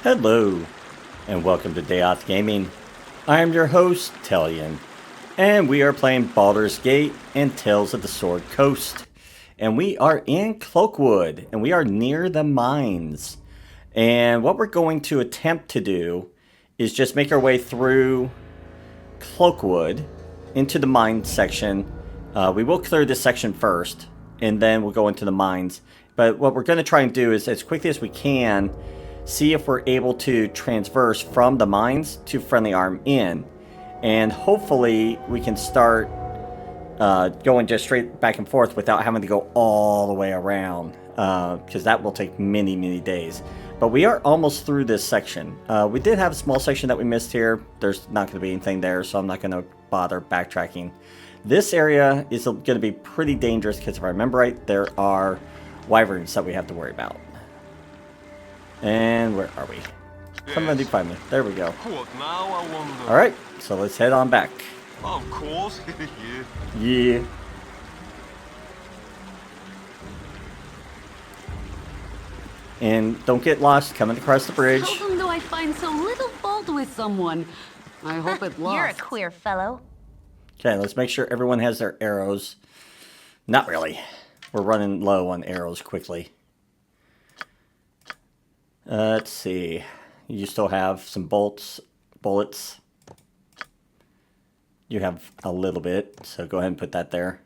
Hello, and welcome to Dayoth Gaming. I am your host, Tailyon, and we are playing Baldur's Gate and Tales of the Sword Coast. And we are in Cloakwood, and we are near the mines. And what we're going to attempt to do is just make our way through Cloakwood into the mine section. We will clear this section first, and then we'll go into the mines. But what we're going to try and do is, as quickly as we can, see if we're able to transverse from the mines to Friendly Arm Inn. And hopefully we can start going just straight back and forth without having to go all the way around. Because that will take many, many days. But we are almost through this section. We did have a small section that we missed here. There's not going to be anything there, so I'm not going to bother backtracking. This area is going to be pretty dangerous because if I remember right, there are wyverns that we have to worry about. And where are we? Somebody find me. There we go. What now, I wonder? Alright, so let's head on back. Of course, yeah. Yeah. And don't get lost coming across the bridge. How come do I find so little fault with someone? I hope it lasts. You're a queer fellow. Okay, let's make sure everyone has their arrows. Not really. We're running low on arrows quickly. Let's see. You still have some bullets. You have a little bit, so go ahead and put that there.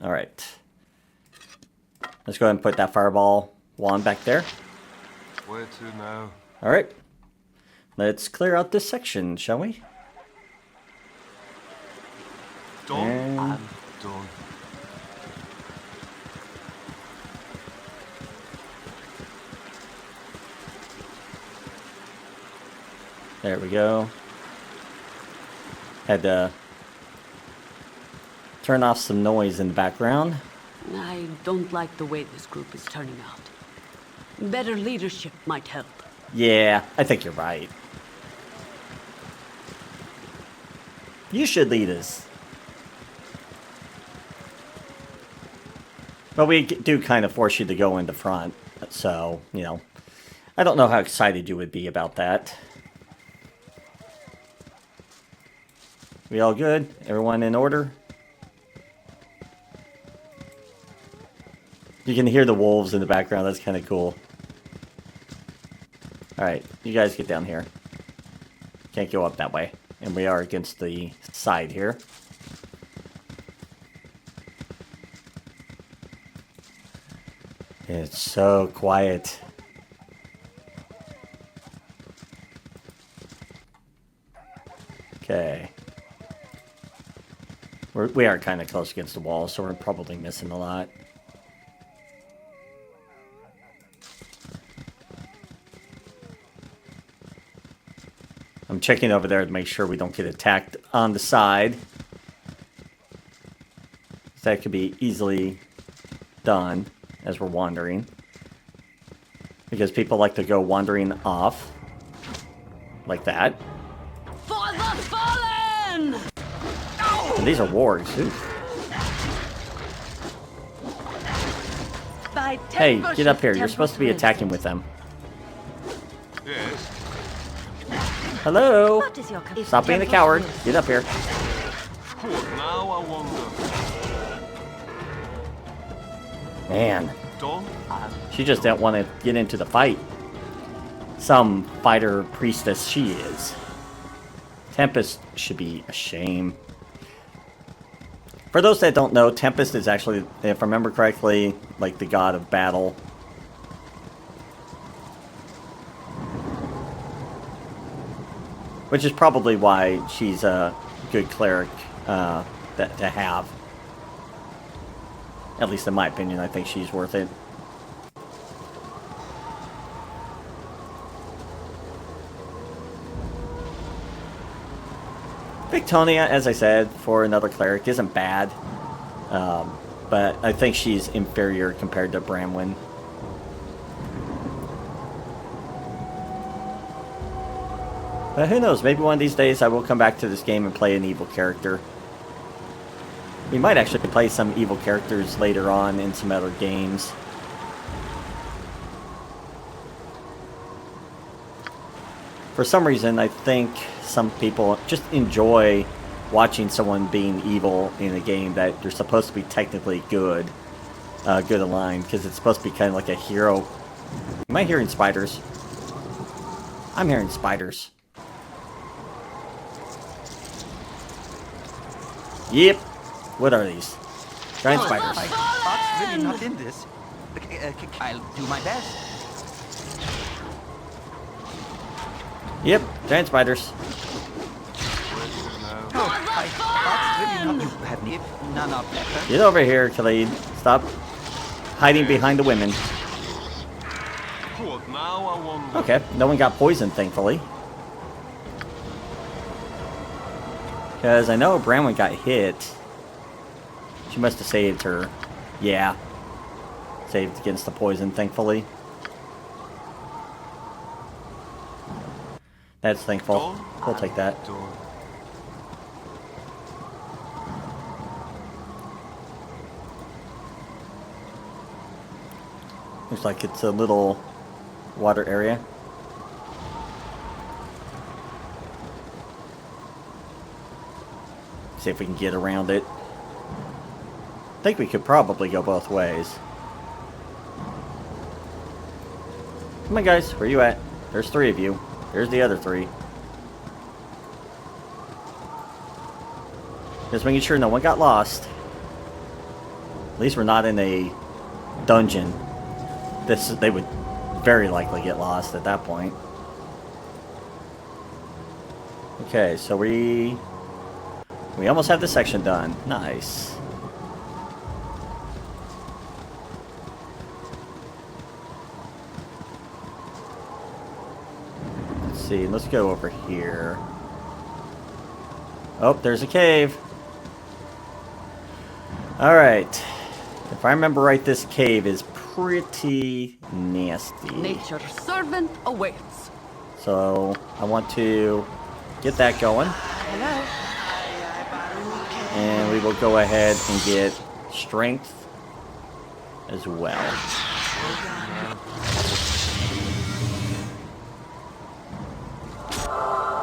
Alright. Let's go ahead and put that fireball wand back there. Where to now? Alright. Let's clear out this section, shall we? Done And and done. there we go. Had to turn off some noise in the background. I don't like the way this group is turning out. Better leadership might help. Yeah, I think you're right. You should lead us. But we do kind of force you to go in the front. So, you know, I don't know how excited you would be about that. We all good? Everyone in order? You can hear the wolves in the background. That's kind of cool. Alright, you guys get down here. Can't go up that way. And we are against the side here. It's so quiet. Okay. We are kind of close against the wall, so we're probably missing a lot. I'm checking over there to make sure we don't get attacked on the side. That could be easily done as we're wandering. Because people like to go wandering off. Like that. For the fallen! And these are wargs. Oof. Hey, get up here. You're supposed to be attacking with them. Yes. Hello? What is your Stop being a coward. Get up here. What now, I wonder? Man, Done and she just didn't want to get into the fight. Some fighter priestess she is. Tempest should be a shame. For those that don't know, Tempest is actually, if I remember correctly, like the god of battle. Which is probably why she's a good cleric to have. At least in my opinion, I think she's worth it. Victonia, as I said, for another cleric, isn't bad. But I think she's inferior compared to Bramwyn. But who knows, maybe one of these days I will come back to this game and play an evil character. We might actually play some evil characters later on in some other games. For some reason, I think some people just enjoy watching someone being evil in a game that you're supposed to be technically good, good aligned, because it's supposed to be kind of like a hero. Am I hearing spiders? I'm hearing spiders. Yep. What are these? Giant spiders. My heart's really not in this. I'll do my best. Yep, giant spiders. My heart's really not. You have if none are better. Get over here, Khalid. Stop hiding behind the women. What now, I wonder? Okay, no one got poisoned, thankfully. Because I know Branwen got hit. She must have saved her. Yeah. Saved against the poison, thankfully. That's thankful. We'll take that. Looks like it's a little water area. See if we can get around it. I think we could probably go both ways. Come on, guys. Where you at? There's 3 of you. There's the other 3. Just making sure no one got lost. At least we're not in a dungeon. They would very likely get lost at that point. Okay, so we almost have this section done. Nice. Let's see. Let's go over here. Oh, there's a cave. All right. If I remember right, this cave is pretty nasty. Nature's servant awaits. So I want to get that going. And we will go ahead and get strength as well.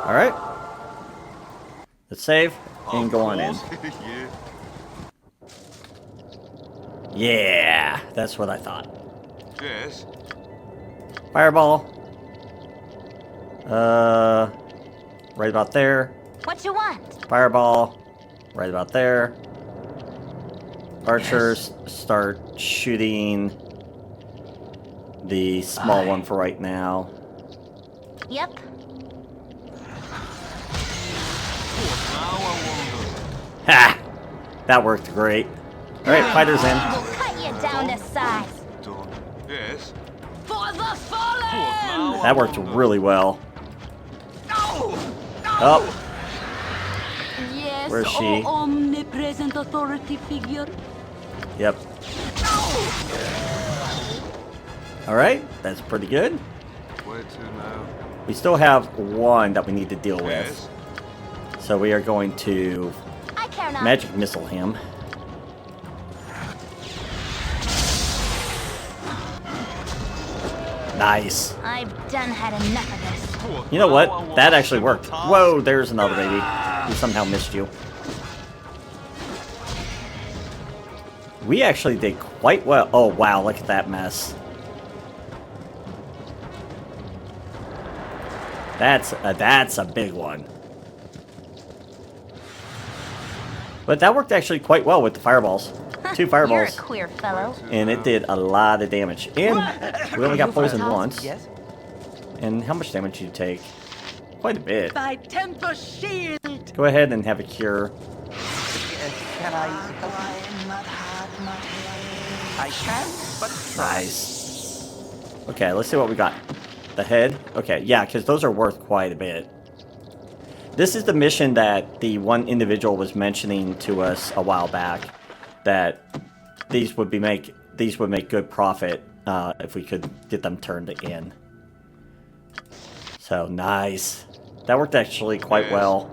Alright. Let's save and go on in. Yeah, that's what I thought. Yes. Fireball. Right about there. What you want? Fireball. Right about there. Archers start shooting the small one for right now. Yep. Ha! That worked great. Alright, fighters in. We'll cut you down to size. Done. Yes. For the fallen! That worked really well. Oh, Yes, Where's she? oh, omnipresent authority figure. yep. Alright, that's pretty good. Where to now? We still have one that we need to deal with. Yes. So we are going to I care not. magic missile him. Nice. I've done had enough of this. You know what? That actually worked. Whoa, there's another baby. We somehow missed you. We actually did quite well. Oh, wow, look at that mess. That's a big one. But that worked actually quite well with the fireballs. 2 You're a fireballs. queer fellow. And it did a lot of damage. And we only got poisoned once. Yes? And how much damage did you take? Quite a bit. Thy temper shield. Go ahead and have a cure. Can I help you? I can, but try. Nice. Okay, let's see what we got. The head? Okay, yeah, because those are worth quite a bit. This is the mission that the one individual was mentioning to us a while back. That these would make good profit if we could get them turned in. So nice. That worked actually quite Yes. well.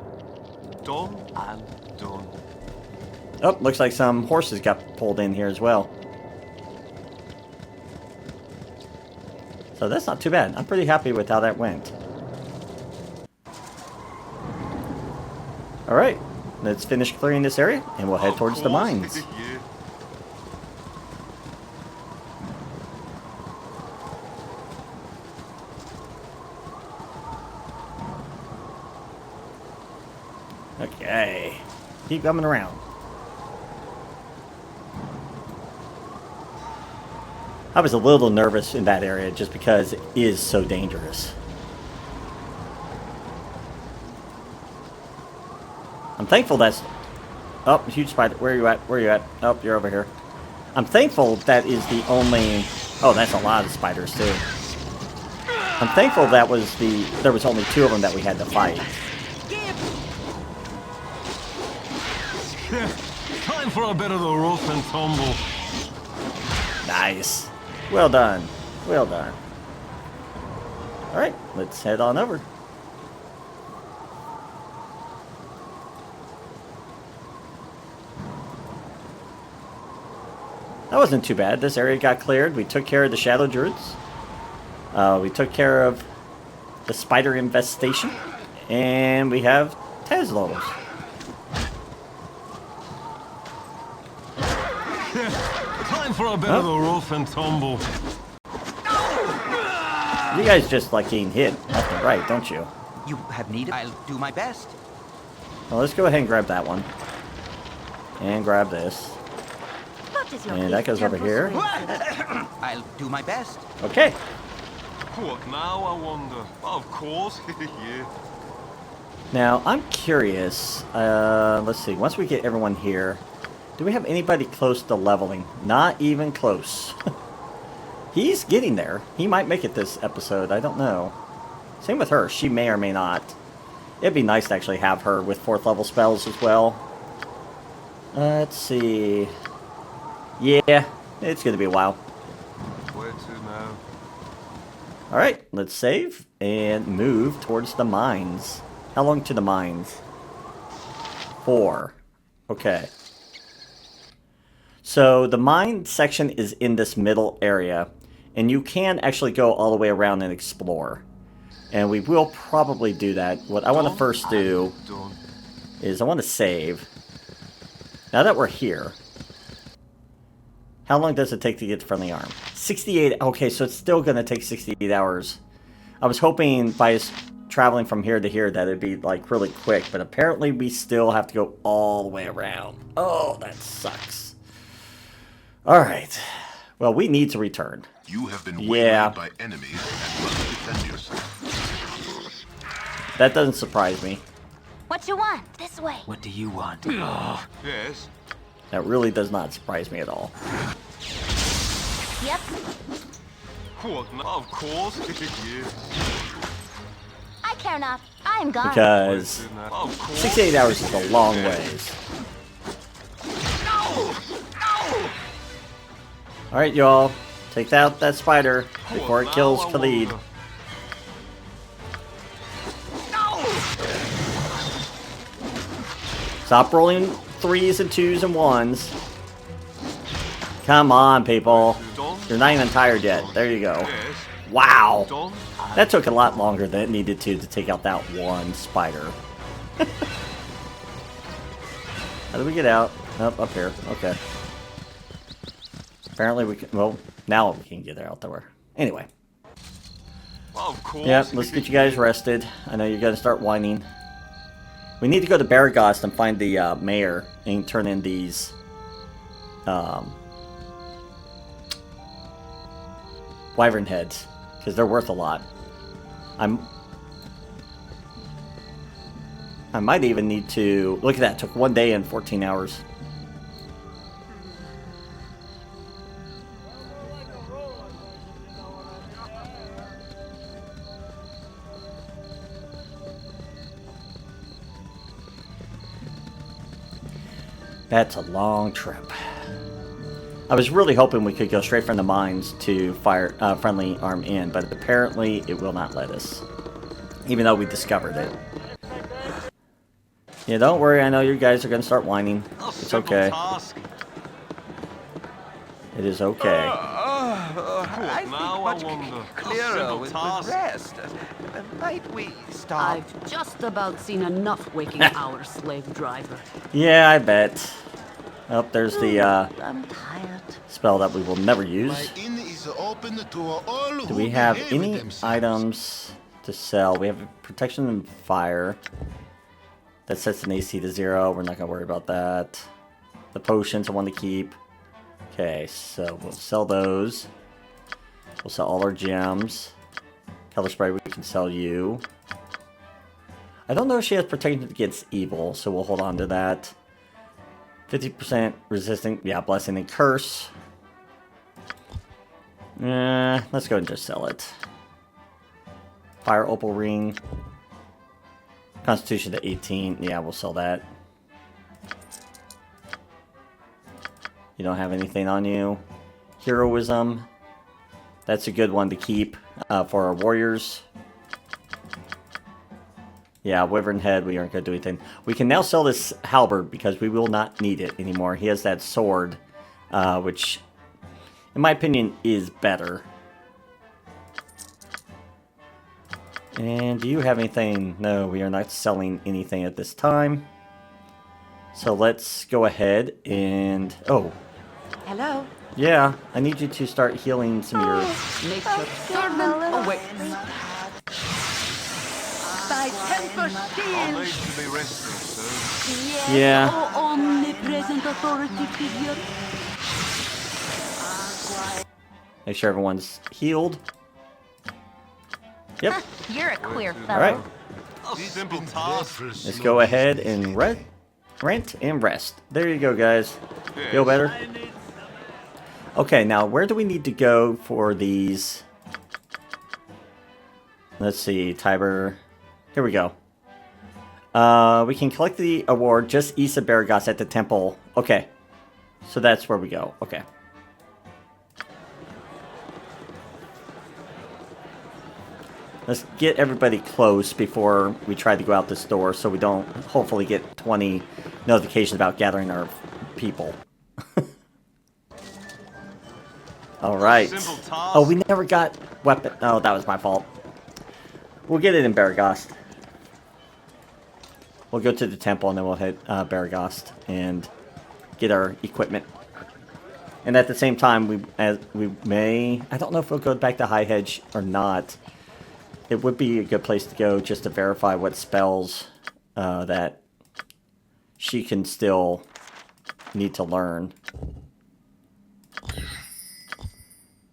Done and done. Oh, looks like some horses got pulled in here as well. So that's not too bad. I'm pretty happy with how that went. Alright, let's finish clearing this area, and we'll head Of towards the course. mines. Yeah. Okay. Keep coming around. I was a little nervous in that area just because it is so dangerous. I'm thankful that's... Oh, huge spider. Where are you at? Where are you at? Oh, you're over here. I'm thankful that is the only... Oh, that's a lot of spiders, too. I'm thankful that was the... There was only 2 of them that we had to fight. Time for a bit of the rough and tumble. Nice. Well done. Well done. Alright, let's head on over. That wasn't too bad. This area got cleared. We took care of the Shadow Druids. We took care of the spider infestation. And we have Teslos. Time for a bit of the rough and tumble. You guys just like getting hit left and right, don't you? You have need. I'll do my best. Well, let's go ahead and grab that one. And grab this. What is your And that goes over here. I'll do my best. Okay. What now, I wonder? Of course. Yeah. Now, I'm curious. Let's see. Once we get everyone here, do we have anybody close to leveling? Not even close. He's getting there. He might make it this episode. I don't know. Same with her. She may or may not. It'd be nice to actually have her with 4th level spells as well. Let's see. Yeah, it's going to be a while. Where to now? Alright, let's save and move towards the mines. How long to the mines? 4. Okay. So the mine section is in this middle area, and you can actually go all the way around and explore. And we will probably do that. What I want to first do Done. is I want to save. Now that we're here, how long does it take to get to Friendly Arm? 68. Okay, so it's still going to take 68 hours. I was hoping by us traveling from here to here that it'd be like really quick, but apparently we still have to go all the way around. Oh, that sucks. All right. Well, we need to return. You have been Yeah. waylaid by enemies and must defend yourself. That doesn't surprise me. What you want? This way. What do you want? Yes. That really does not surprise me at all. Yep. What now? Of course. Yeah. I care not. I am gone. Because Where to now? Of course. 68 hours is a long ways. Alright, y'all. Take out that spider before it kills Khalid. Stop rolling 3s and 2s and 1s. Come on, people. You're not even tired yet. There you go. Yes. Wow. Done. That took a lot longer than it needed to take out that one spider. How do we get out? Nope, up here. Okay. Apparently we can... Well, now we can get out there. Anyway. Of course. Yeah, let's get you guys rested. I know you're going to start whining. We need to go to Baragast and find the mayor and turn in these... wyvern heads. Because they're worth a lot. I might even need to... Look at that. It took 1 day and 14 hours. That's a long trip. I was really hoping we could go straight from the mines to Friendly Arm Inn, but apparently it will not let us. Even though we discovered it. Yeah, don't worry, I know you guys are going to start whining. It's okay. Task. It is okay. I think now, I much wonder. clearer Simple with task. rest. Might we stop? I've just about seen enough waking our slave driver. Yeah, I bet. Oh, there's the I'm tired. spell that we will never use. My inn is open to all Do who we have behave any themselves. items to sell? We have protection and fire. That sets an AC to 0. We're not going to worry about that. The potions I want to keep. Okay, so we'll sell those. We'll sell all our gems. Color spray, we can sell you. I don't know if she has protection against evil, so we'll hold on to that. 50% resistant, yeah, blessing and curse. Let's go and just sell it. Fire opal ring. Constitution to 18, yeah, we'll sell that. You don't have anything on you. Heroism. That's a good one to keep for our warriors. Yeah, Wyvern Head, we aren't going to do anything. We can now sell this halberd because we will not need it anymore. He has that sword, which, in my opinion, is better. And do you have anything? No, we are not selling anything at this time. So let's go ahead and... Oh, Hello. yeah, I need you to start healing some of your... Nature's servant awaits. Thy temper I'll shield. need to be resting, sir. Yeah. O omnipresent authority figure. Make sure everyone's healed. Yep. You're a queer fellow. All right. A simple task. Let's go ahead and rent and rest. There you go, guys. Feel better? Okay, now where do we need to go for these? Let's see, Tiber. Here we go. We can collect the award just east of Baragos at the temple. Okay. So that's where we go. Okay. Let's get everybody close before we try to go out this door so we don't hopefully get 20 notifications about gathering our people. Alright. Simple task. Oh, we never got weapon. Oh, that was my fault. We'll get it in Baragos. We'll go to the temple and then we'll hit Baragos and get our equipment. And at the same time, we may... I don't know if we'll go back to High Hedge or not. It would be a good place to go just to verify what spells that she can still need to learn.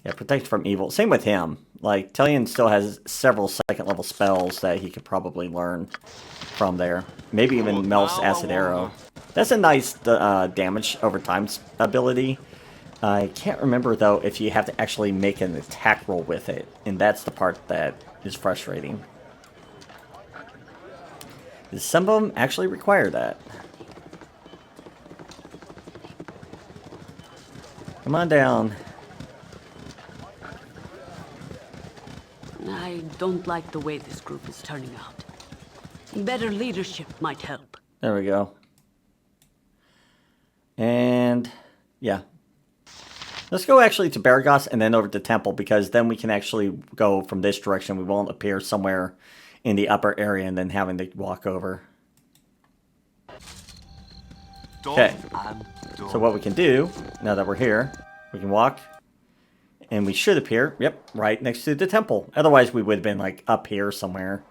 Yeah, protect from evil. Same with him. Like, Tailyon still has several second level spells that he could probably learn from there. Maybe even Melf's Acid Arrow. That's a nice damage over time ability. I can't remember, though, if you have to actually make an attack roll with it. And that's the part that is frustrating. Some of them actually require that. Come on down. I don't like the way this group is turning out. Better leadership might help. There we go. And, yeah. Let's go actually to Baragos and then over to Temple, because then we can actually go from this direction. We won't appear somewhere in the upper area and then having to walk over. Okay. So what we can do, now that we're here, we can walk. And we should appear, yep, right next to the temple. Otherwise, we would have been, like, up here somewhere.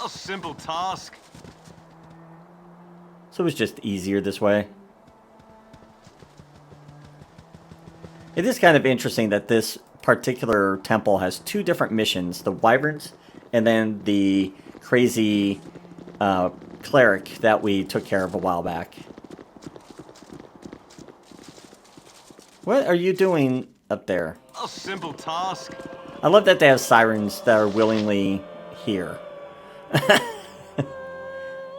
A simple task. So it was just easier this way. It is kind of interesting that this particular temple has two different missions. The Wyverns and then the crazy cleric that we took care of a while back. What are you doing up there? A simple task. I love that they have sirens that are willingly here.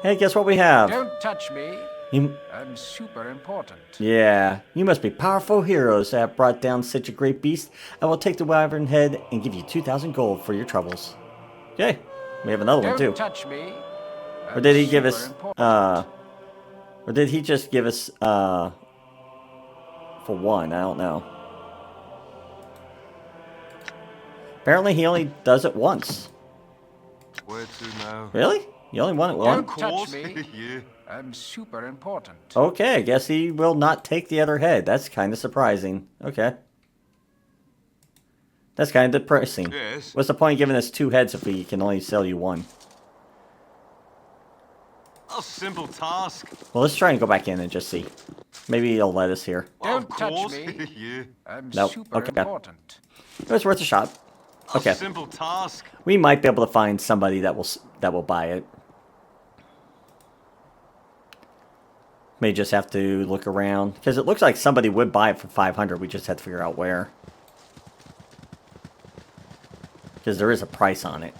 Hey, guess what we have? Don't touch me. I'm super important. Yeah, you must be powerful heroes that have brought down such a great beast. I will take the Wyvern head and give you 2,000 gold for your troubles. Okay, we have another one too. Don't touch me. Or did he give us, or did he just give us, for one? I don't know. Apparently he only does it once. Where to now? Really? You only want it Of once? course. touch me. Yeah. I'm super important. Okay, I guess he will not take the other head. That's kind of surprising. Okay. That's kind of depressing. Yes. What's the point of giving us 2 heads if we can only sell you 1? A simple task. Well, let's try and go back in and just see. Maybe he'll let us here. Don't Of touch course. me. Yeah. I'm Nope, super okay. important. It was worth a shot. Okay. A simple task. We might be able to find somebody that will buy it. May just have to look around because it looks like somebody would buy it for 500. We just have to figure out where. Because there is a price on it.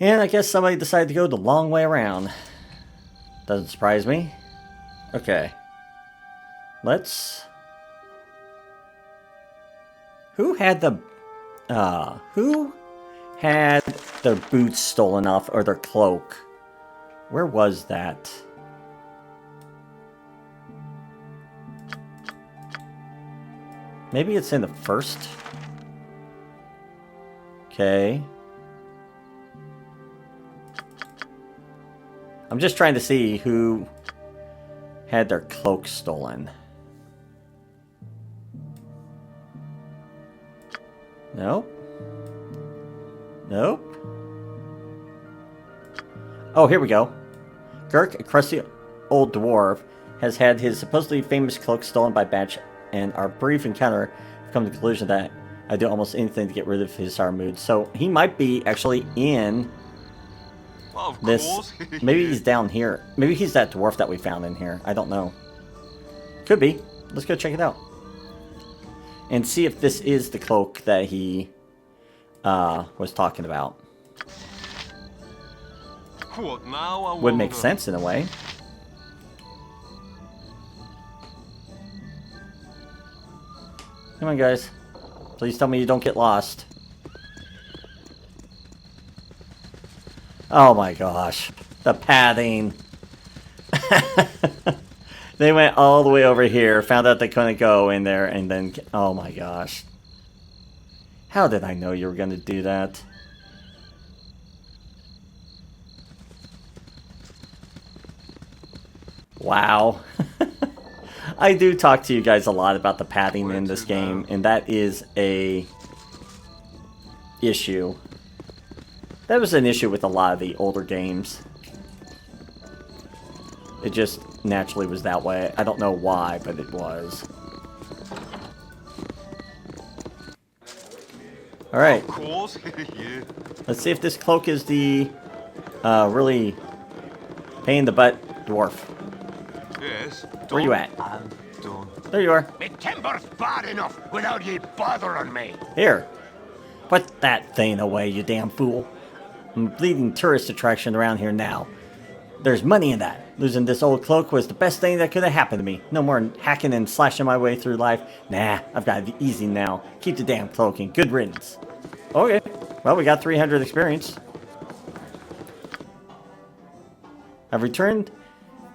And I guess somebody decided to go the long way around. Doesn't surprise me. Okay. Let's... Who had the... Who had their boots stolen off, or their cloak? Where was that? Maybe it's in the first? Okay. I'm just trying to see who had their cloak stolen. Nope. Nope. Oh, here we go. Gurk, a crusty old dwarf, has had his supposedly famous cloak stolen by Batch, and our brief encounter have come to the conclusion that I do almost anything to get rid of his sour mood. So he might be actually in Of this. course. Maybe he's down here. Maybe he's that dwarf that we found in here. I don't know. Could be. Let's go check it out. And see if this is the cloak that he was talking about. What now? I Would make wonder? sense in a way. Come on, guys. Please tell me you don't get lost. Oh my gosh. The padding. They went all the way over here, found out they couldn't go in there, and then... Oh my gosh. How did I know you were going to do that? Wow. I do talk to you guys a lot about the padding in this game, and that is a issue. That was an issue with a lot of the older games. It just naturally was that way. I don't know why, but it was. Alright, Of course. Yeah. let's see if this cloak is the really pain in the butt dwarf. Yes. Where you at? I'm done. There you are. Me timber's bad enough without ye bothering me. Here. Put that thing away, you damn fool. I'm a bleeding tourist attraction around here now. There's money in that. Losing this old cloak was the best thing that could have happened to me. No more hacking and slashing my way through life. Nah, I've got it easy now. Keep the damn cloak and good riddance. Okay. Well, we got 300 experience. I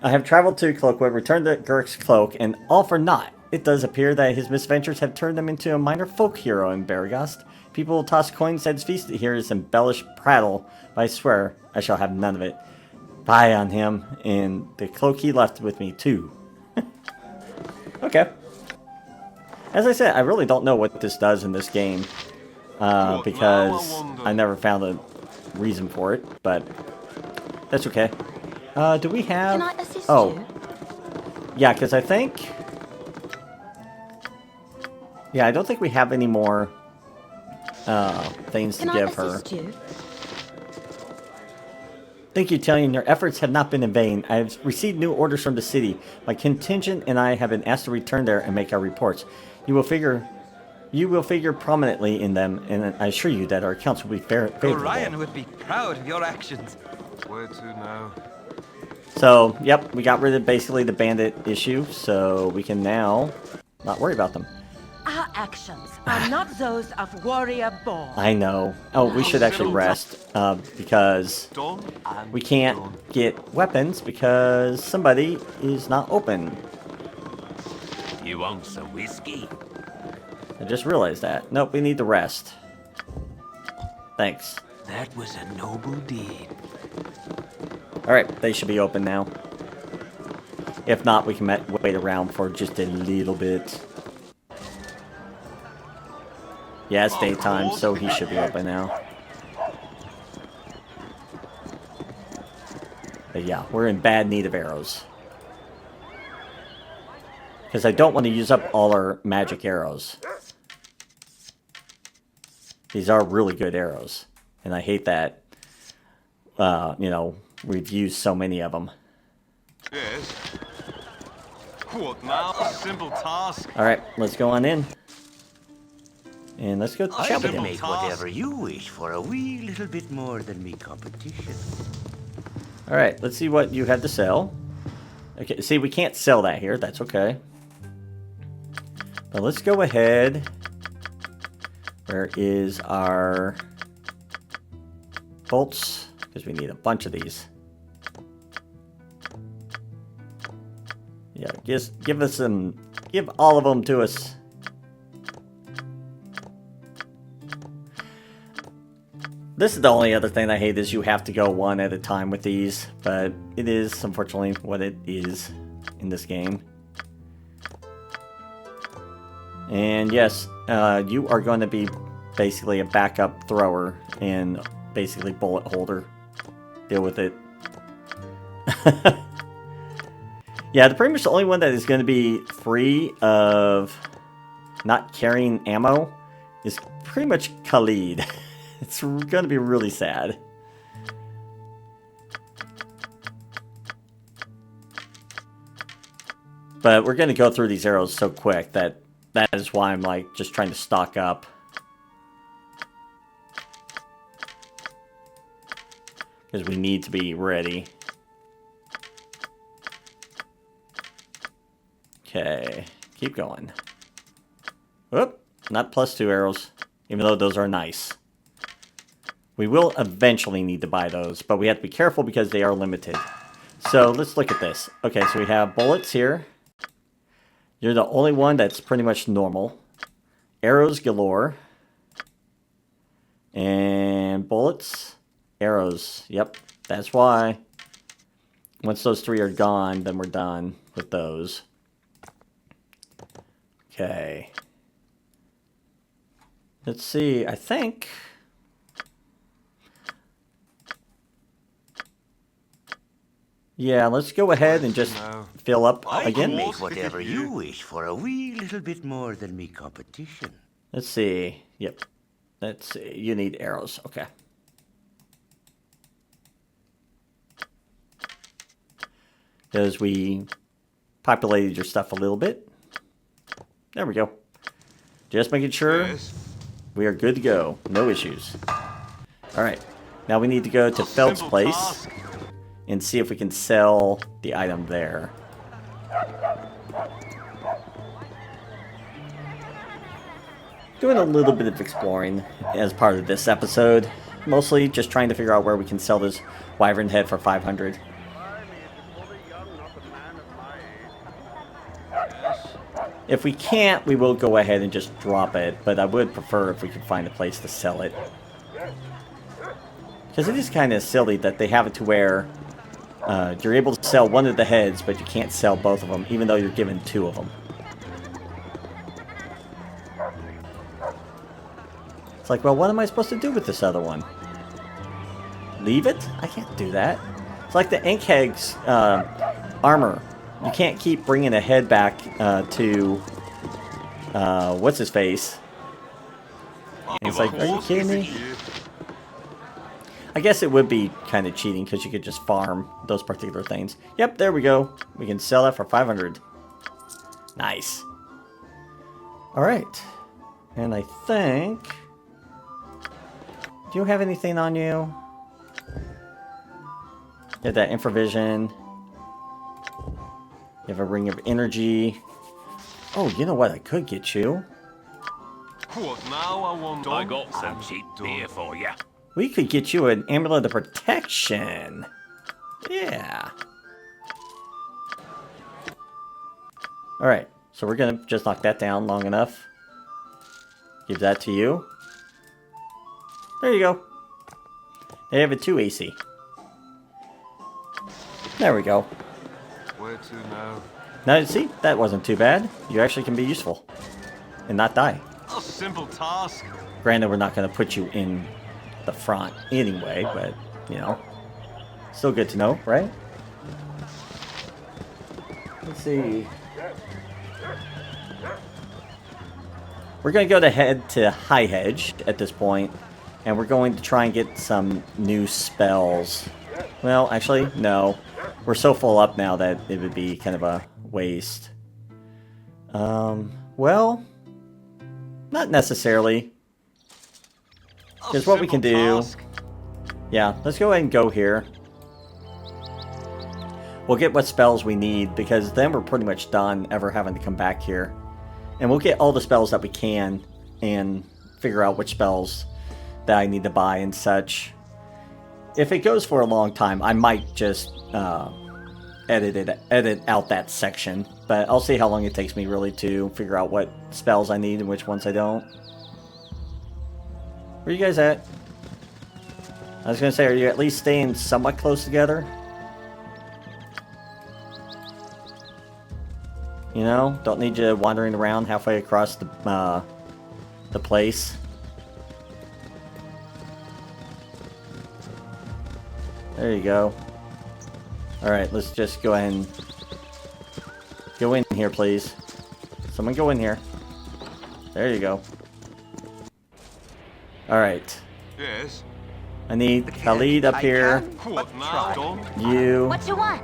have traveled to Cloakwood, returned to Gurk's cloak, and all for naught. It does appear that his misadventures have turned him into a minor folk hero in Baragast. People will toss coins at his feast to hear his embellished prattle, but I swear I shall have none of it. Fie on him, and the cloak he left with me, too. Okay. As I said, I really don't know what this does in this game, because I never found a reason for it, but that's okay. Do we have... Can I assist oh. you? Yeah, because I think... Yeah, I don't think we have any more things to Can give I her. assist you? Thank you, Tailyon. Your efforts have not been in vain. I have received new orders from the city. My contingent and I have been asked to return there and make our reports. You will figure prominently in them, and I assure you that our accounts will be favorable. Orion would be proud of your actions. Where to now? So, yep, we got rid of basically the bandit issue, so we can now not worry about them. Our actions are not those of warrior born. I know. Oh, we should actually rest, because Done. we can't get weapons because somebody is not open. You want some whiskey? I just realized that. Nope, we need the rest. Thanks. That was a noble deed. Alright, they should be open now. If not, we can wait around for just a little bit. Yeah, it's daytime, so he should be open now. But yeah, we're in bad need of arrows. Because I don't want to use up all our magic arrows. These are really good arrows. And I hate that, you know, we've used so many of them. Yes. What now? A simple task. Alright, let's go on in. And let's go chat with him. Make whatever you wish for a wee little bit more than me competition. Alright, let's see what you have to sell. Okay, see, we can't sell that here. That's okay. But let's go ahead. Where is our bolts? Because we need a bunch of these. Yeah, just give us some. Give all of them to us. This is the only other thing I hate is you have to go one at a time with these, but it is unfortunately what it is in this game. And yes, you are going to be basically a backup thrower and basically bullet holder. Deal with it. Yeah, the pretty much the only one that is going to be free of not carrying ammo is pretty much Khalid. It's going to be really sad. But we're going to go through these arrows so quick that is why I'm like just trying to stock up. Because we need to be ready. Okay, keep going. Whoop, not +2 arrows, even though those are nice. We will eventually need to buy those, but we have to be careful because they are limited. So let's look at this. Okay, so we have bullets here. You're the only one that's pretty much normal. Arrows galore. And bullets. Arrows. Yep, that's why. Once those 3 are gone, then we're done with those. Okay. Let's see, I think... Yeah, let's go ahead and just fill up again. Make whatever you wish for a wee little bit more than me competition. Let's see. Yep. Let's see. You need arrows. Okay. Because we populated your stuff a little bit. There we go. Just making sure we are good to go. No issues. Alright. Now we need to go to Felt's place and see if we can sell the item there. Doing a little bit of exploring as part of this episode. Mostly just trying to figure out where we can sell this wyvern head for 500. If we can't, we will go ahead and just drop it, but I would prefer if we could find a place to sell it. Because it is kind of silly that they have it to where you're able to sell one of the heads, but you can't sell both of them, even though you're given 2 of them. It's like, well, what am I supposed to do with this other one? Leave it? I can't do that. It's like the Ankheg's armor. You can't keep bringing a head back to, what's-his-face? It's like, are you kidding me? I guess it would be kind of cheating because you could just farm those particular things. Yep, there we go. We can sell that for 500. Nice. Alright. And I think... Do you have anything on you? Get that infravision. You have a ring of energy. Oh, you know what I could get you? What now? I want. I got some cheap beer for ya. We could get you an amulet of protection. Yeah. Alright, So we're gonna just knock that down long enough. Give that to you. There you go. They have a 2 AC. There we go. Where to now? Now, see, that wasn't too bad. You actually can be useful and not die. A simple task. Granted, we're not going to put you in the front anyway, but, you know, still good to know, right? Let's see. We're going to head to High Hedge at this point, and we're going to try and get some new spells. Well, actually, no. We're so full up now that it would be kind of a waste. Well, not necessarily. Because what we can do... Yeah, let's go ahead and go here. We'll get what spells we need, because then we're pretty much done ever having to come back here. And we'll get all the spells that we can, and figure out which spells that I need to buy and such. If it goes for a long time, I might just edit out that section. But I'll see how long it takes me really to figure out what spells I need and which ones I don't. Where you guys at? I was going to say, are you at least staying somewhat close together? You know, don't need you wandering around halfway across the place. There you go. Alright, let's just go ahead and go in here, please. Someone go in here. There you go. Alright. Yes. I need Khalid up here. What now, Don? You. What you want?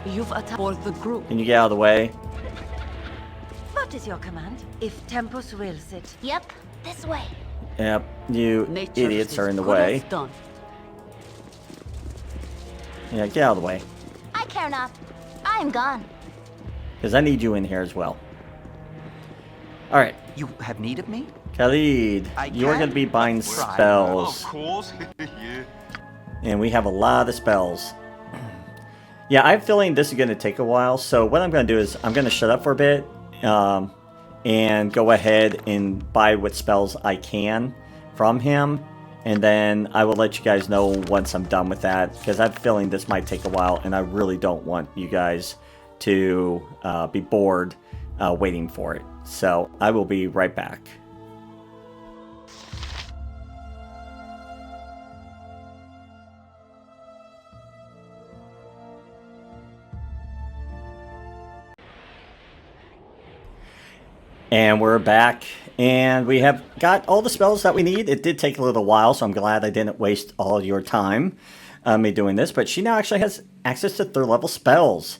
You've attacked for the group. Can you get out of the way? What is your command? If Tempus wills it. Yep, this way. Yep, you Nature idiots is are in the good way. as done. Yeah, get out of the way. I care not. I am gone. Because I need you in here as well. Alright, You have need of me? Khalid, you're going to be buying try. Of spells. course. Yeah. And we have a lot of spells. Yeah, I have a feeling this is going to take a while. So what I'm going to do is I'm going to shut up for a bit. And go ahead and buy what spells I can from him. And then I will let you guys know once I'm done with that. Because I have a feeling this might take a while. And I really don't want you guys to be bored waiting for it. So I will be right back. And we're back, and we have got all the spells that we need. It did take a little while, so I'm glad I didn't waste all your time me doing this. But she now actually has access to 3rd level spells.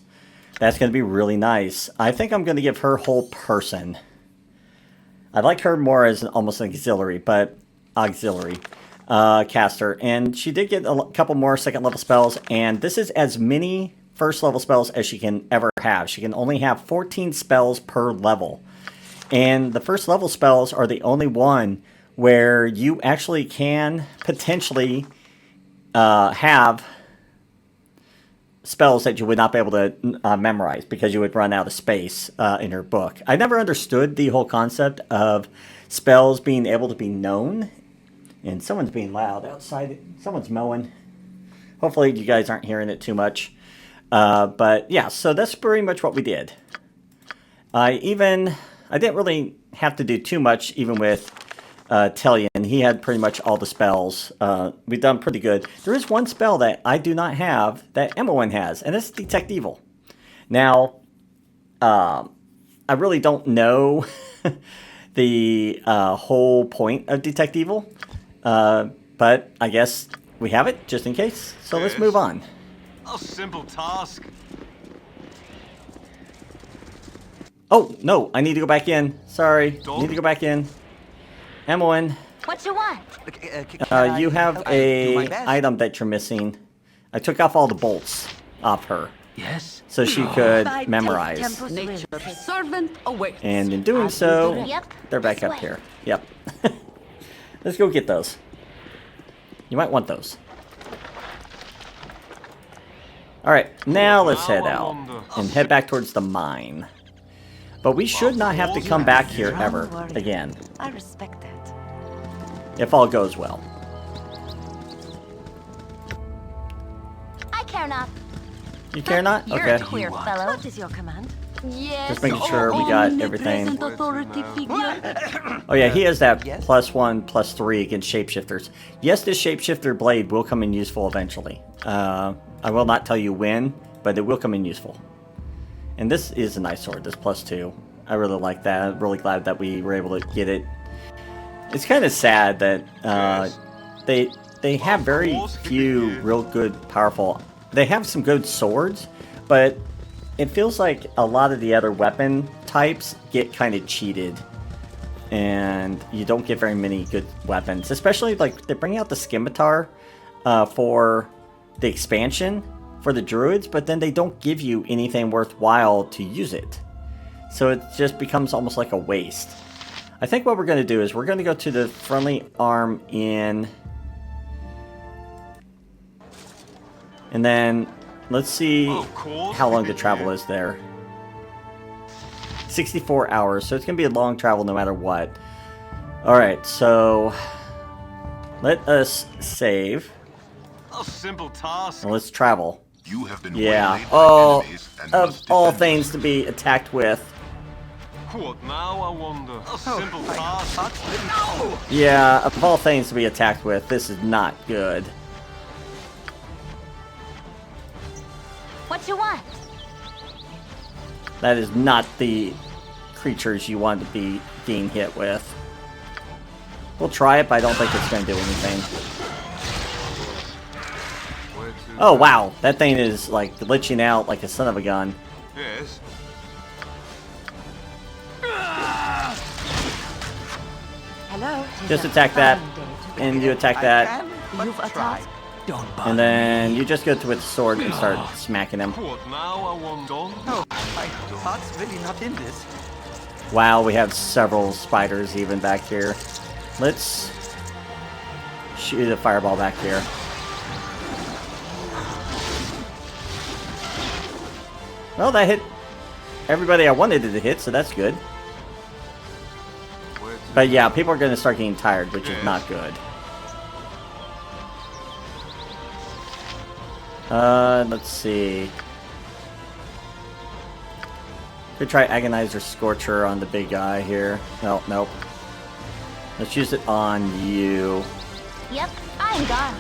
That's going to be really nice. I think I'm going to give her whole person. I like her more as almost an auxiliary, caster. And she did get a couple more 2nd level spells, and this is as many 1st level spells as she can ever have. She can only have 14 spells per level. And the 1st level spells are the only one where you actually can potentially have spells that you would not be able to memorize because you would run out of space in her book. I never understood the whole concept of spells being able to be known. And someone's being loud outside. Someone's mowing. Hopefully you guys aren't hearing it too much. But yeah, so that's pretty much what we did. I didn't really have to do too much, even with Tailyon. He had pretty much all the spells. We've done pretty good. There is one spell that I do not have that Imoen has, and it's Detect Evil. Now, I really don't know the whole point of Detect Evil, but I guess we have it just in case. So let's move on. A simple task. Oh, no, I need to go back in. Sorry, I need to go back in. Imoen, What you want? you have a item that you're missing. I took off all the bolts off her. Yes. So she could By memorize. Tempus Nature's wills it. servant awaits. And in doing so, Yep, they're back this up way. here. Yep. Let's go get those. You might want those. Alright, now let's head out and head back towards the mine. But we should not have to come back here ever Don't worry. again, I respect that. if all goes well. I care not. You care not? You're Okay. a queer fellow. What is your command? Yes. Just making sure we got everything. Omnipresent authority figure. Oh yeah, he has that Yes? +1, +3 against shapeshifters. Yes, this shapeshifter blade will come in useful eventually. I will not tell you when, but it will come in useful. And this is a nice sword, this +2. I really like that. I'm really glad that we were able to get it. It's kind of sad that they have very few real good, powerful... They have some good swords, but it feels like a lot of the other weapon types get kind of cheated. And you don't get very many good weapons. Especially, like, they bring out the scimitar for the expansion for the druids, but then they don't give you anything worthwhile to use it. So it just becomes almost like a waste. I think what we're going to do is we're going to go to the friendly arm in... And then let's see how long the travel is there. 64 hours, so it's going to be a long travel no matter what. Alright, so let us save. A simple task. And let's travel. You have been Yeah. waylaid by Oh, enemies and of must all defend things to be attacked with. What now, I wonder? A simple task. Yeah, of all things to be attacked with, this is not good. What you want? That is not the creatures you want to be being hit with. We'll try it, but I don't think it's going to do anything. Oh, wow. That thing is, like, glitching out like a son of a gun. Yes. Hello. 'Tis Just a attack that, fine day to and you attack I that, can, but You've try. attacked. Don't bother. and then you just go to with the sword and start smacking him. What now, I wonder? No, my heart's really not in this. Wow, we have several spiders even back here. Let's shoot a fireball back here. Well, that hit everybody I wanted it to hit, so that's good. But yeah, people are going to start getting tired, which is not good. Let's see. Could try Agonizer Scorcher on the big guy here. No, nope. Let's use it on you. Yep, I'm gone.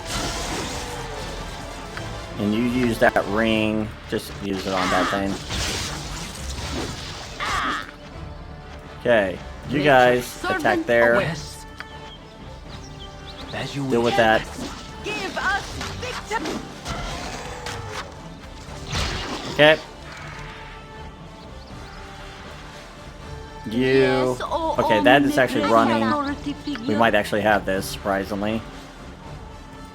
And you use that ring. Just use it on that thing. Okay. You guys attack there. As you Deal with that. Give us victory. Okay. You... Yes, oh, Okay, that is actually omnipresent running. authority figure. We might actually have this, surprisingly.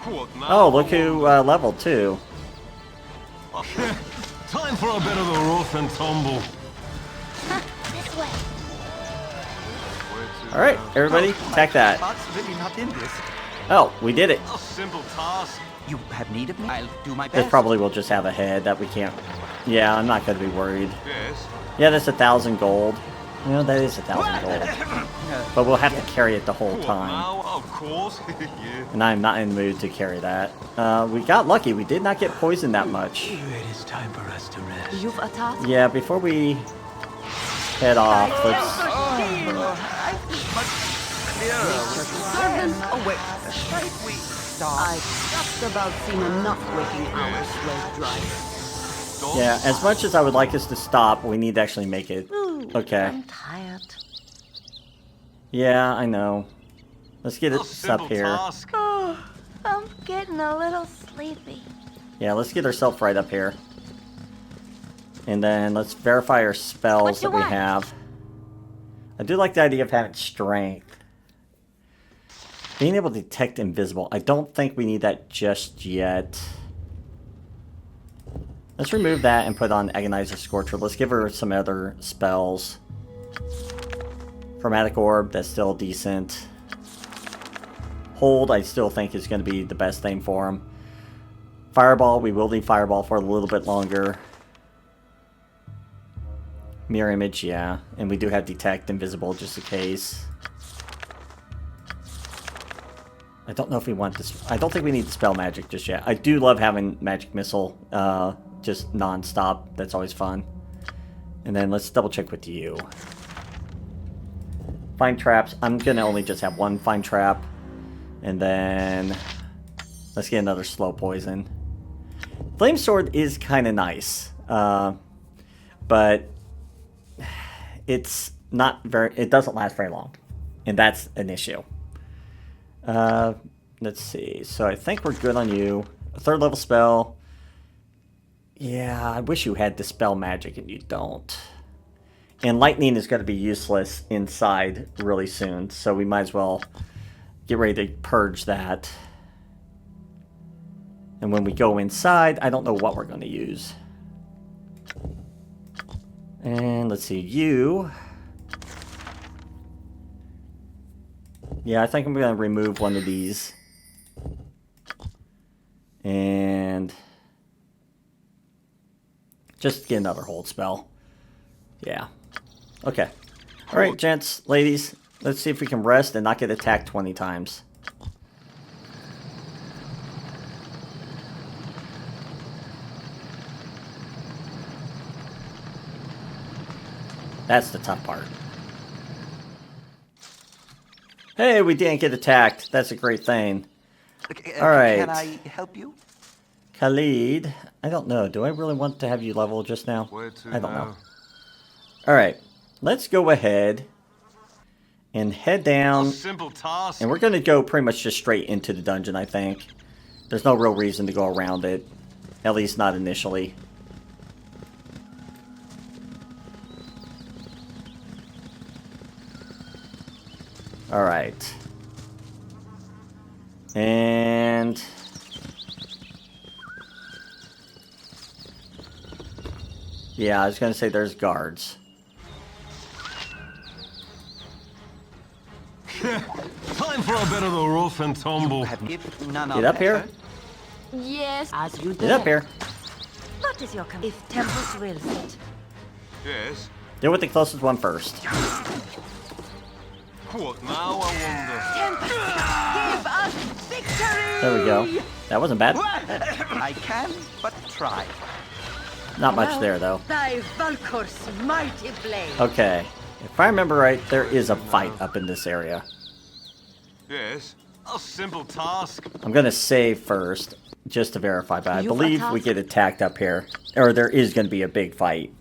What now? Oh, look who leveled too. Time for a bit of the rough and tumble. This way. Alright, everybody, attack that. Heart's really not in this. Oh, we did it. A simple task. You have need of me? I'll do my This best. probably will just have a head that we can't... Yeah, I'm not going to be worried. Yes. Yeah, that's 1,000 gold. You know, that is 1,000 gold. But we'll have to carry it the whole What time. now? Of course. Yeah. And I'm not in the mood to carry that. We got lucky. We did not get poisoned that much. It is time for us to rest. You've attacked. Yeah, before we head off, let's... Servants away. If we stop. I've just about seen enough waking hours slave drive. Yeah, as much as I would like us to stop, we need to actually make it. Okay. I'm tired. Yeah, I know. Let's get A it up simple here. task. Oh, I'm getting a little sleepy. Yeah, let's get ourselves right up here. And then let's verify our spells What you that we want? have. I do like the idea of having strength. Being able to detect invisible. I don't think we need that just yet. Let's remove that and put on Agonizer Scorcher. Let's give her some other spells. Chromatic Orb, that's still decent. Hold, I still think is going to be the best thing for him. Fireball, we will need Fireball for a little bit longer. Mirror image, yeah. And we do have detect invisible just in case. I don't know if we want this. I don't think we need to spell magic just yet. I do love having magic missile just non-stop. That's always fun. And then let's double check with you. Find traps. I'm going to only just have one find trap. And then let's get another slow poison. Flame sword is kind of nice. But it's not very, it doesn't last very long. And that's an issue. Let's see. So I think we're good on you. A 3rd level spell. Yeah, I wish you had dispel magic and you don't. And lightning is going to be useless inside really soon, so we might as well get ready to purge that. And when we go inside, I don't know what we're going to use. And let's see, you. Yeah, I think I'm going to remove one of these. And just get another hold spell. Yeah. Okay. Alright, gents, ladies. Let's see if we can rest and not get attacked 20 times. That's the tough part. Hey, we didn't get attacked. That's a great thing. Alright. Can I help you? Khalid, I don't know. Do I really want to have you level just now? Where to I don't now? know. Alright. Let's go ahead and head down. Simple task. And we're going to go pretty much just straight into the dungeon, I think. There's no real reason to go around it. At least not initially. Alright. And yeah, I was going to say there's guards. Time for a bit of the rough and tumble. Get up here. Yes, as you Get up here. What is your command? If Tempus wills it. Yes. Deal with the closest one first. What now, I wonder? Tempus, give us victory! There we go. That wasn't bad. I can, but try. Not much there, though. Thy Valkor's mighty blade. Okay. If I remember right, there is a fight up in this area. Yes. A simple task. I'm going to save first, just to verify, but I You believe attack? we get attacked up here. Or there is going to be a big fight.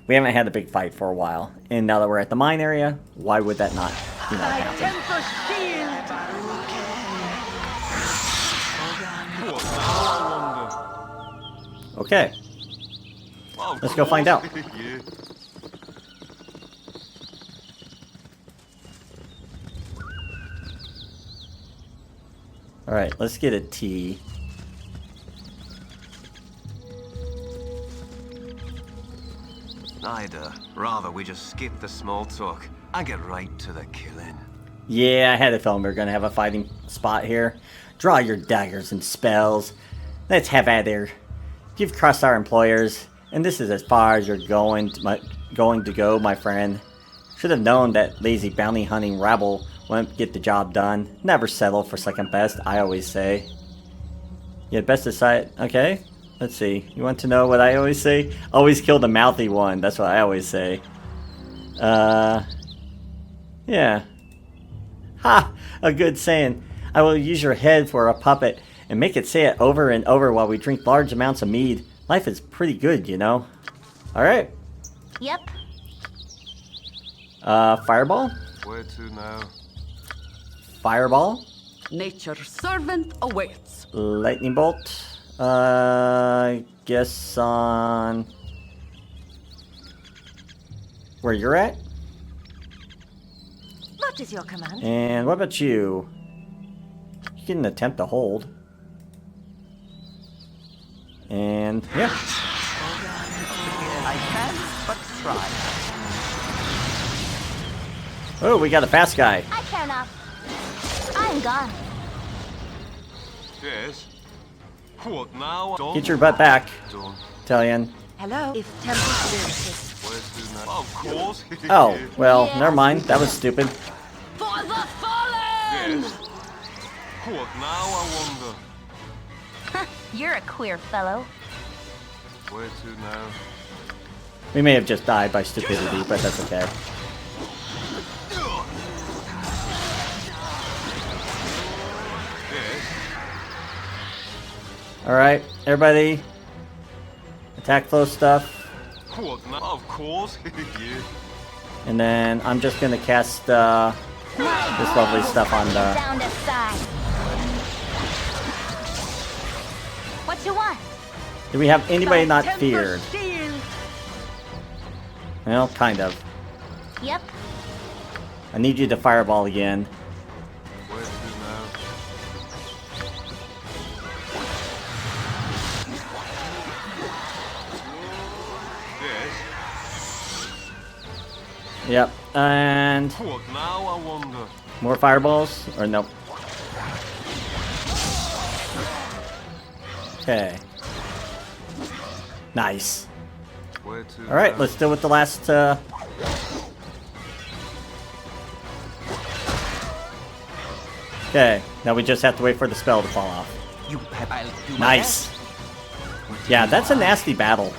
We haven't had a big fight for a while. And now that we're at the mine area, why would that not, Thy happen? Tempus shield. What now, I Okay. wonder? Of Let's go find out. course. Yeah. Alright, let's get a T. I'd rather we just skip the small talk and get right to the killing. Yeah, I had a feeling we were going to have a fighting spot here. Draw your daggers and spells. Let's have at her. You've crossed our employers, and this is as far as you're going to go, my friend. Should have known that lazy bounty hunting rabble wouldn't get the job done. Never settle for second best, I always say. You had best decide. Okay, let's see. You want to know what I always say? Always kill the mouthy one. That's what I always say. Yeah. Ha! A good saying. I will use your head for a puppet and make it say it over and over while we drink large amounts of mead. Life is pretty good, you know. Alright. Yep. Fireball? Where to now? Fireball? Nature's servant awaits. Lightning bolt? Guess on where you're at? What is your command? And what about you? You can attempt to hold. And yeah. I can, but try. Oh, we got a fast guy. I care not. I am gone. Yes. What now? Done. Get your butt back, Done. Tailyon. Hello? If Tempus wills it. Where to now? Of Of course. Oh, well, Yes. never mind. That was stupid. For the fallen! Yes. What now, I wonder? You're a queer fellow. Where to now? We may have just died by stupidity, but that's okay. Yes. Alright, everybody. Attack flow stuff. What now? Of course. Yeah. And then I'm just gonna cast this lovely stuff on the... Down to side. What you want? Do we have anybody not Temper feared? shield. Well, kind of. Yep. I need you to fireball again. Where to now? Yes. Yep, and What now, I wonder? more fireballs? Or nope. Okay. Nice. Where to Alright, now? let's deal with the last, Okay, now we just have to wait for the spell to fall off. You have. I'll do my Nice. Yeah, that's a nasty battle.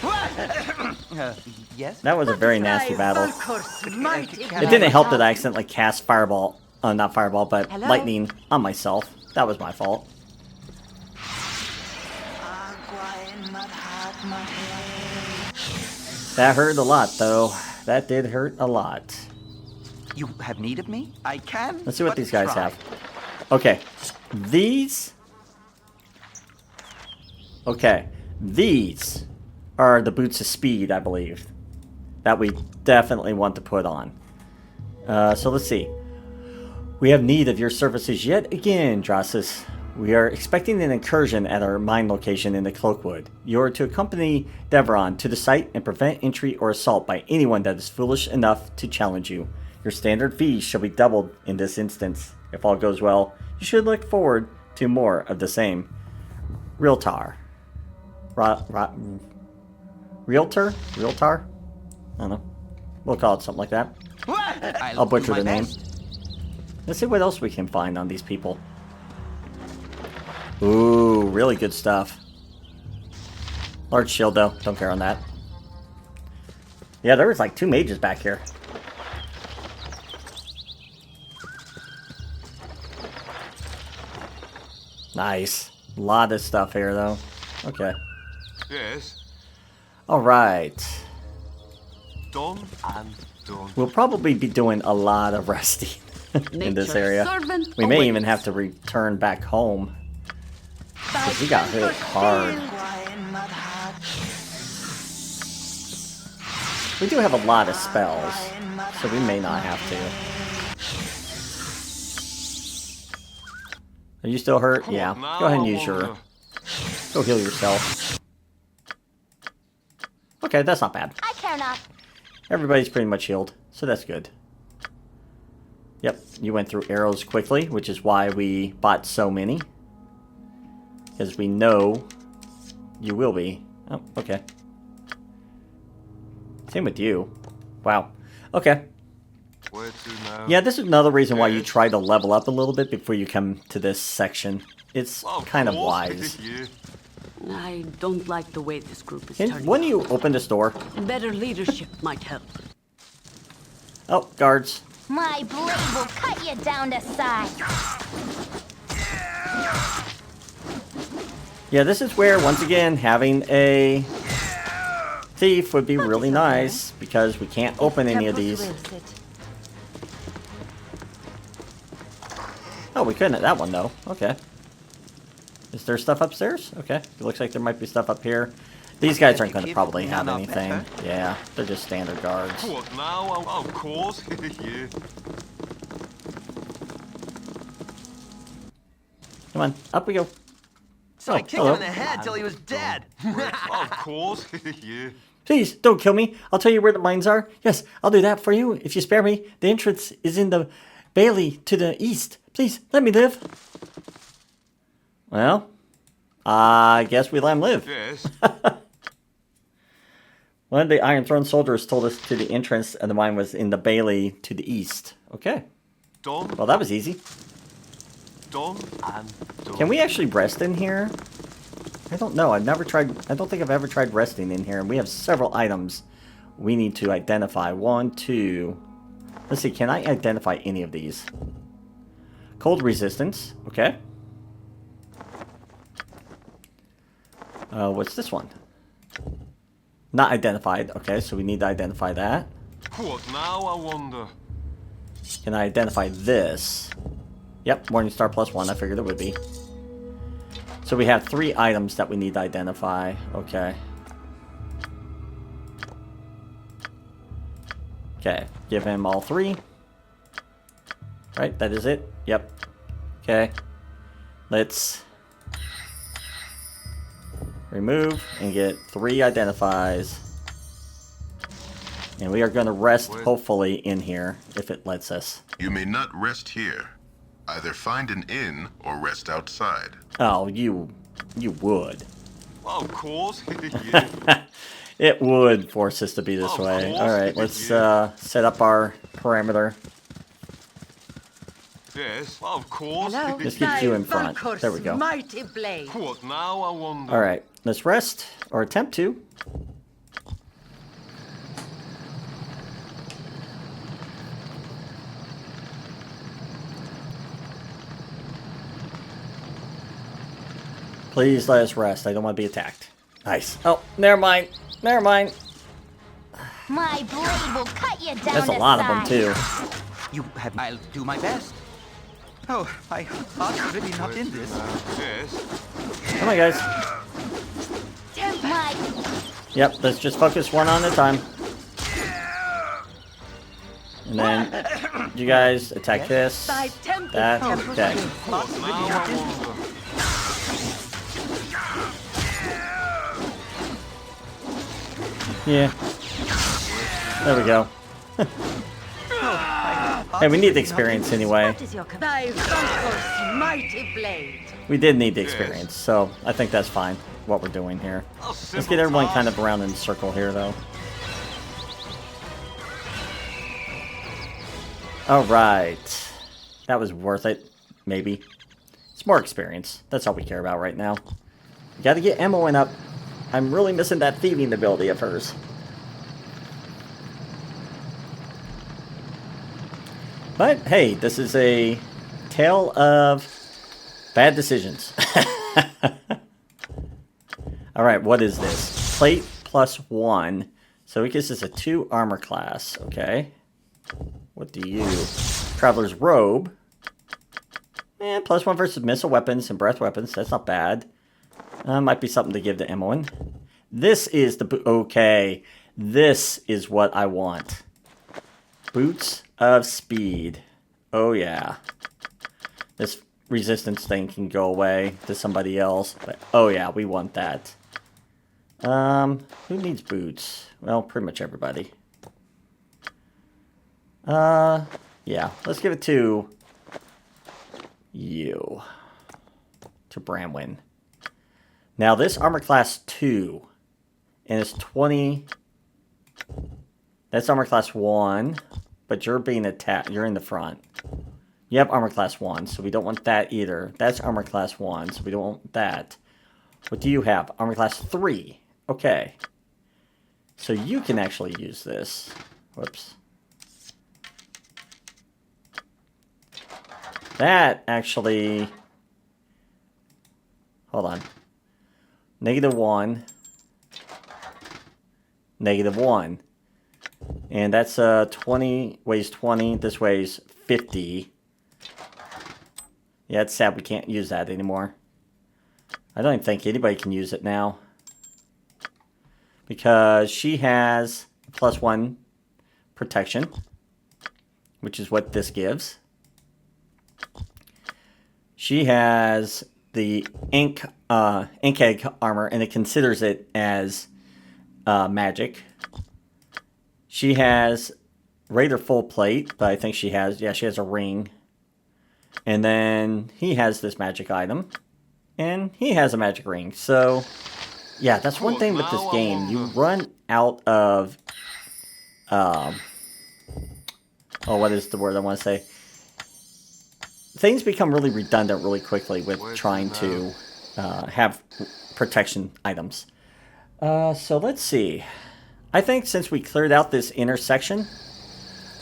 best. Yes? That was a very nasty battle. Valkor's mighty It didn't help that I accidentally cast fireball, not fireball, but Hello? lightning on myself. That was my fault. That hurt a lot, though. That did hurt a lot. You have need of me? I can. Let's see what but these guys try. have. Okay. These... Okay. These are the boots of speed, I believe. That we definitely want to put on. So let's see. We have need of your services yet again, Drasus. We are expecting an incursion at our mine location in the Cloakwood. You are to accompany Devron to the site and prevent entry or assault by anyone that is foolish enough to challenge you. Your standard fees shall be doubled in this instance. If all goes well, you should look forward to more of the same. Realtar. Realtor? Realtar? I don't know. We'll call it something like that. I'll butcher do my the name. best. Let's see what else we can find on these people. Ooh, really good stuff. Large shield, though. Don't care on that. Yeah, there was like 2 mages back here. Nice. A lot of stuff here, though. Okay. Yes. Alright. Done and done. We'll probably be doing a lot of resting in this Nature's area. servant We may awaits. even have to return back home. 'Cause we got hit hard. We do have a lot of spells, so we may not have to. Are you still hurt? What Yeah. now, Go ahead and I use your... wonder? Go heal yourself. Okay, that's not bad. I care not. Everybody's pretty much healed, so that's good. Yep, you went through arrows quickly, which is why we bought so many. Because we know you will be. Oh, okay. Same with you. Wow. Okay. Where to now? Yeah, this is another reason why you Yes. try to level up a little bit before you come to this section. It's kind of course. wise. Yeah. I don't like the way this group is Can, turning when out. you open this door... Better leadership might help. Oh, guards. My blade will cut you down to size. Yeah, this is where, once again, having a thief would be really nice, because we can't open any of these. Oh, we couldn't at that one, though. Okay. Is there stuff upstairs? Okay. It looks like there might be stuff up here. These guys aren't going to probably have anything. Yeah, they're just standard guards. What now? Of course. Yeah. Come on, up we go. So Oh, I kicked hello. him in the head till he was dead. Of course. Yeah. Please, don't kill me. I'll tell you where the mines are. Yes, I'll do that for you if you spare me. The entrance is in the bailey to the east. Please, let me live. Well, I guess we let him live. Yes. One of the Iron Throne soldiers told us to the entrance of the mine was in the bailey to the east. Okay. Done. Well, that was easy. Done and done. Can we actually rest in here? I don't know. I've never tried. I don't think I've ever tried resting in here. And we have several items we need to identify. 1, 2. Let's see. Can I identify any of these? Cold resistance. Okay. What's this one? Not identified. Okay, so we need to identify that. What now, I wonder? Can I identify this? Yep, Morningstar +1. I figured it would be. So we have 3 items that we need to identify. Okay. Okay, give him all 3. Right, that is it? Yep. Okay. Let's remove and get 3 identifies. And we are going to rest, hopefully, in here, if it lets us. You may not rest here. Either find an inn or rest outside. Oh, you would. Well, of course. Yeah. It would force us to be this way. Alright, let's set up our parameter. Yes, well, of course. Hello? Just keep you in front. There we go. Mighty blade. What now, I wonder? Alright, let's rest, or attempt to. Please let us rest. I don't want to be attacked. Nice. Oh, never mind. Never mind. My blade will cut you down. That's a lot of them, too. You have. I'll do my best. Oh, my heart's really not in this. Yes. Come on, guys. My Yep, let's just focus one on a time. And then you guys attack this. Thy temple, That. Tempus Okay. What now, I wonder? Yeah. There we go. Hey, we need the experience anyway. What is your command? Thy Valkor's mighty blade. We did need the experience, so I think that's fine, what we're doing here. Let's get everyone kind of around in a circle here, though. Alright. That was worth it. Maybe. It's more experience. That's all we care about right now. We gotta get Imoen up. I'm really missing that thieving ability of hers. But, hey, this is a tale of bad decisions. Alright, what is this? Plate +1. So it gives us a 2 armor class. Okay. What do you... Traveler's Robe. +1 versus missile weapons and breath weapons. That's not bad. Might be something to give to Imoen. This is the... Okay. This is what I want. Boots of Speed. Oh, yeah. This resistance thing can go away to somebody else. But, oh, yeah, we want that. Who needs boots? Well, pretty much everybody. Yeah. Let's give it to... you. To Bramwin. Now, this armor class 2, and it's 20... That's armor class 1, but you're being attacked. You're in the front. You have armor class 1, so we don't want that either. That's armor class 1, so we don't want that. What do you have? Armor class 3. Okay. So you can actually use this. Whoops. That actually... Hold on. -1. -1. And that's 20, weighs 20. This weighs 50. Yeah, it's sad we can't use that anymore. I don't even think anybody can use it now. Because she has +1 protection. Which is what this gives. She has the ink egg armor, and it considers it as magic. She has Raider full plate, but I think she has, yeah, she has a ring. And then he has this magic item, and he has a magic ring. So Yeah, that's one thing with this game. You run out of... oh, what is the word I want to say? Things become really redundant really quickly with trying to have protection items. So let's see. I think since we cleared out this intersection,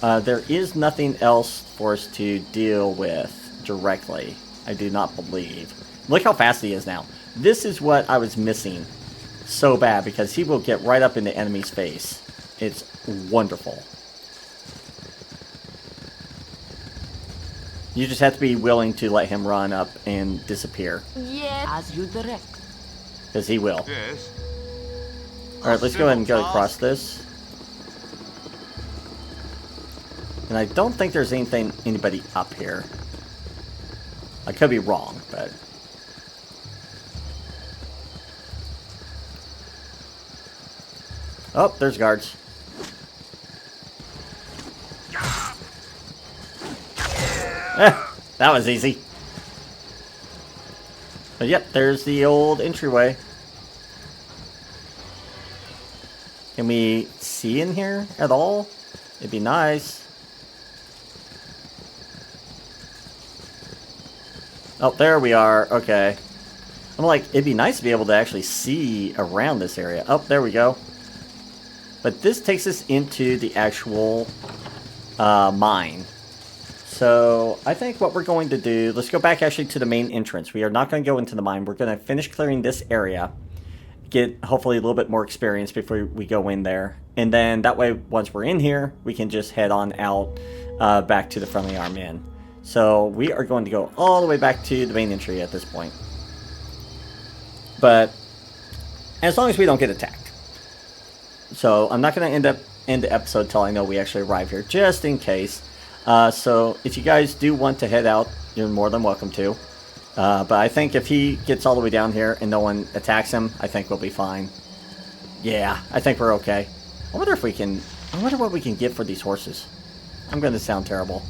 there is nothing else for us to deal with directly. I do not believe. Look how fast he is now. This is what I was missing so bad, because he will get right up in the enemy's face. It's wonderful. You just have to be willing to let him run up and disappear. Yeah. As you direct. Because he will. Yes. Alright, let's go ahead and go across this. And I don't think there's anybody up here. I could be wrong, but... Oh, there's guards. That was easy. But yep, there's the old entryway. Can we see in here at all? It'd be nice. Oh, there we are. Okay. I'm like, it'd be nice to be able to actually see around this area. Oh, there we go. But this takes us into the actual mine. So I think what we're going to do, let's go back actually to the main entrance. We are not going to go into the mine. We're going to finish clearing this area. Get hopefully a little bit more experience before we go in there. And then that way, once we're in here, we can just head on out back to the Friendly Arm Inn. So we are going to go all the way back to the main entry at this point. But as long as we don't get attacked. So I'm not going to end the episode till I know we actually arrive here, just in case. So if you guys do want to head out, you're more than welcome to. But I think if he gets all the way down here and no one attacks him, I think we'll be fine. Yeah, I think we're okay. I wonder if we can... I wonder what we can get for these horses. I'm going to sound terrible.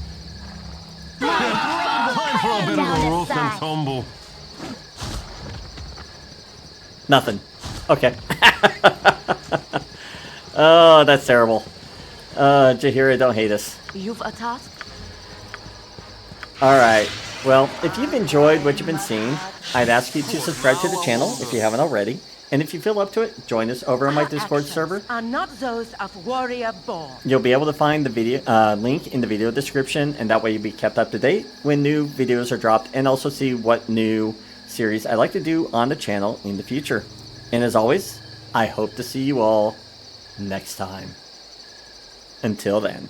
Time for a bit of a rough and tumble. Nothing. Okay. Oh, that's terrible. Jaheira, don't hate us. You've a task? Alright. Well, if you've enjoyed what you've been seeing, I'd ask you to subscribe to the channel if you haven't already. And if you feel up to it, join us over on my Discord server. Are not those of warrior born. You'll be able to find the video link in the video description, and that way you'll be kept up to date when new videos are dropped, and also see what new series I like to do on the channel in the future. And as always, I hope to see you all next time. Until then.